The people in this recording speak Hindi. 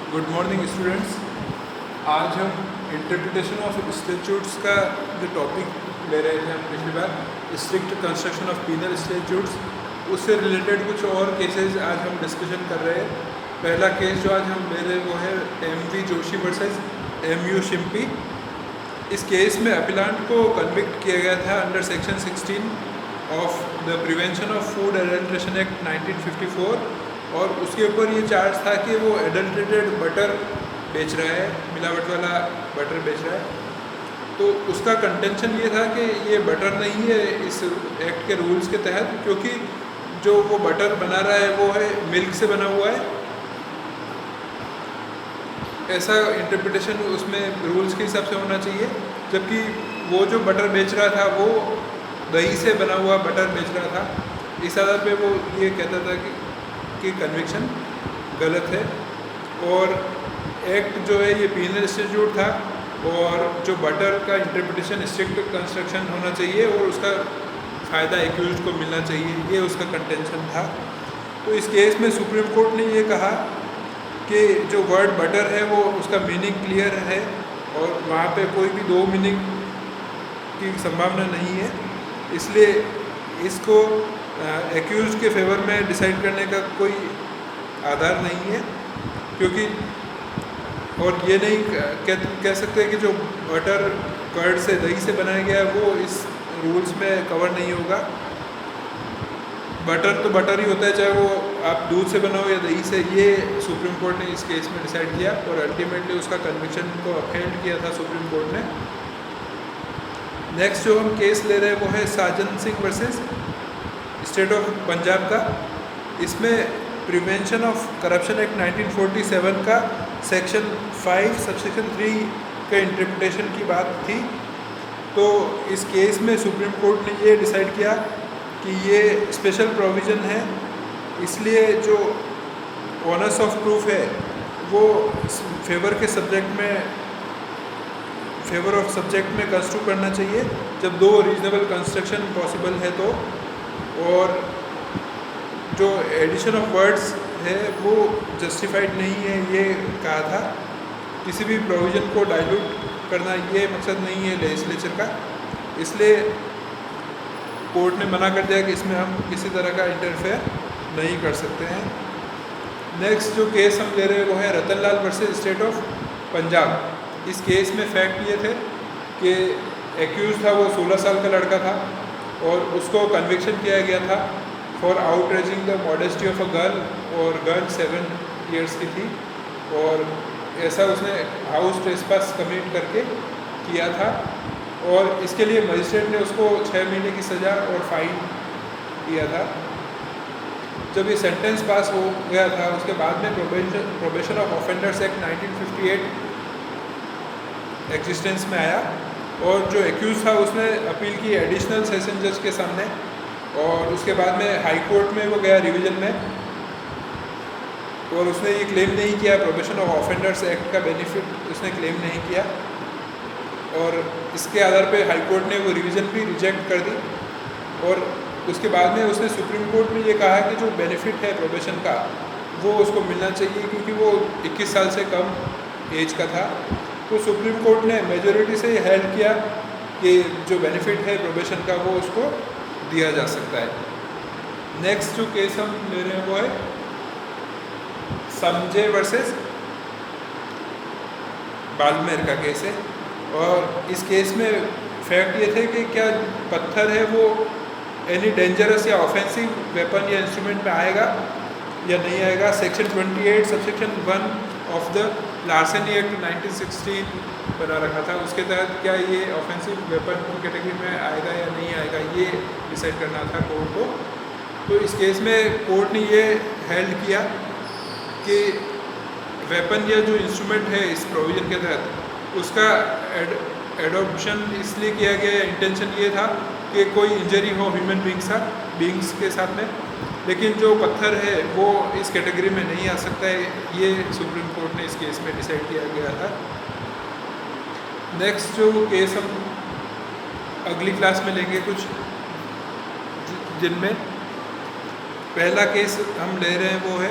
Good morning students. आज हम इंटरप्रिटेशन ऑफ स्टैट्यूट्स का जो टॉपिक ले रहे थे हम पिछली बार, strict construction of penal statutes, उससे रिलेटेड कुछ और केसेस आज हम डिस्कशन कर रहे हैं। पहला केस जो आज हम ले रहे हैं वो है M.V. Joshi versus M.U. Shimpi. इस केस में अपीलांट को कन्विक्ट किया गया था under section 16 of the prevention of food adulteration act 1954, और उसके ऊपर ये चार्ज था कि वो एडल्ट्रेटेड बटर बेच रहा है, मिलावट वाला बटर बेच रहा है। तो उसका कंटेंशन ये था कि ये बटर नहीं है इस एक्ट के रूल्स के तहत, क्योंकि जो वो बटर बना रहा है वो है मिल्क से बना हुआ है। ऐसा इंटरप्रिटेशन उसमें रूल्स के हिसाब से होना चाहिए, जबकि वो जो बटर बेच रहा था वो दही से बना हुआ बटर बेच रहा था। इस आधार पे वो ये कहता था कि कन्विक्शन गलत है। और एक्ट जो है ये पीनल स्टैट्यूट था, और जो बटर का इंटरप्रिटेशन स्ट्रिक्ट कंस्ट्रक्शन होना चाहिए और उसका फ़ायदा एक्यूज को मिलना चाहिए, ये उसका कंटेंशन था। तो इस केस में सुप्रीम कोर्ट ने ये कहा कि जो वर्ड बटर है वो उसका मीनिंग क्लियर है, और वहाँ पे कोई भी दो मीनिंग की संभावना नहीं है, इसलिए इसको एक्यूज के फेवर में डिसाइड करने का कोई आधार नहीं है। क्योंकि और ये नहीं कह सकते कि जो बटर कर्ड से दही से बनाया गया है वो इस रूल्स में कवर नहीं होगा। बटर तो बटर ही होता है, चाहे वो आप दूध से बनाओ या दही से। ये सुप्रीम कोर्ट ने इस केस में डिसाइड किया, और अल्टीमेटली उसका कन्विक्शन को अपहेल्ड किया था सुप्रीम कोर्ट ने। नेक्स्ट जो हम केस ले रहे हैं वो है Sajan Singh versus state of Punjab का। इसमें प्रिवेंशन ऑफ करप्शन एक्ट 1947 का सेक्शन 5 सबसेक्शन 3 के इंटरप्रिटेशन की बात थी। तो इस केस में सुप्रीम कोर्ट ने ये डिसाइड किया कि ये स्पेशल प्रोविज़न है, इसलिए जो ऑनर्स ऑफ प्रूफ है वो फेवर ऑफ सब्जेक्ट में कंस्ट्रू करना चाहिए जब दो रीजनेबल कंस्ट्रक्शन पॉसिबल है तो। और जो एडिशन ऑफ वर्ड्स है वो जस्टिफाइड नहीं है, ये कहा था। किसी भी प्रोविज़न को डाइल्यूट करना ये मकसद नहीं है लेजिस्लेचर का, इसलिए कोर्ट ने मना कर दिया कि इसमें हम किसी तरह का इंटरफेयर नहीं कर सकते हैं। नेक्स्ट जो केस हम ले रहे हैं वो है Ratanlal versus state of Punjab. इस केस में फैक्ट ये थे कि एक्यूज था वो 16 साल का लड़का था, और उसको कन्विक्शन किया गया था for outraging the modesty of a girl, और गर्ल 7 ईयर्स की थी, और ऐसा उसने हाउस ट्रेसपास कमिट करके किया था। और इसके लिए मजिस्ट्रेट ने उसको 6 महीने की सज़ा और फाइन दिया था। जब ये सेंटेंस पास हो गया था उसके बाद में probation of offenders act 1958 existence में आया, और जो एक्यूज था उसने अपील की एडिशनल सेशन जज के सामने, और उसके बाद में हाई कोर्ट में वो गया रिवीजन में, और उसने ये क्लेम नहीं किया, प्रोबेशन ऑफ ऑफेंडर्स एक्ट का बेनिफिट उसने क्लेम नहीं किया, और इसके आधार पे हाई कोर्ट ने वो रिवीजन भी रिजेक्ट कर दी। और उसके बाद में उसने सुप्रीम कोर्ट में ये कहा कि जो बेनिफिट है प्रोबेशन का वो उसको मिलना चाहिए, क्योंकि वो 21 साल से कम एज का था। तो सुप्रीम कोर्ट ने मेजॉरिटी से हेल्ड किया कि जो बेनिफिट है प्रोबेशन का वो उसको दिया जा सकता है। नेक्स्ट जो केस हम ले रहे हैं वो है समझे वर्सेस बाल्मेर का केस है। और इस केस में फैक्ट ये थे कि क्या पत्थर है वो एनी डेंजरस या ऑफेंसिव वेपन या इंस्ट्रूमेंट में आएगा या नहीं आएगा। Section 28 subsection 1 of the larceny act 1916 बना रखा था, उसके तहत क्या ये ऑफेंसिव वेपन की कैटेगरी में आएगा या नहीं आएगा, ये डिसाइड करना था कोर्ट को। तो इस केस में कोर्ट ने ये हेल्ड किया कि वेपन या जो इंस्ट्रूमेंट है इस प्रोविज़न के तहत उसका एडॉप्शन इसलिए किया गया, इंटेंशन ये था कि कोई इंजरी हो ह्यूमन बींग्स के साथ में, लेकिन जो पत्थर है वो इस कैटेगरी में नहीं आ सकता है, ये सुप्रीम कोर्ट ने इस केस में डिसाइड किया गया था। नेक्स्ट जो केस हम अगली क्लास में लेंगे कुछ, जिनमें पहला केस हम ले रहे हैं वो है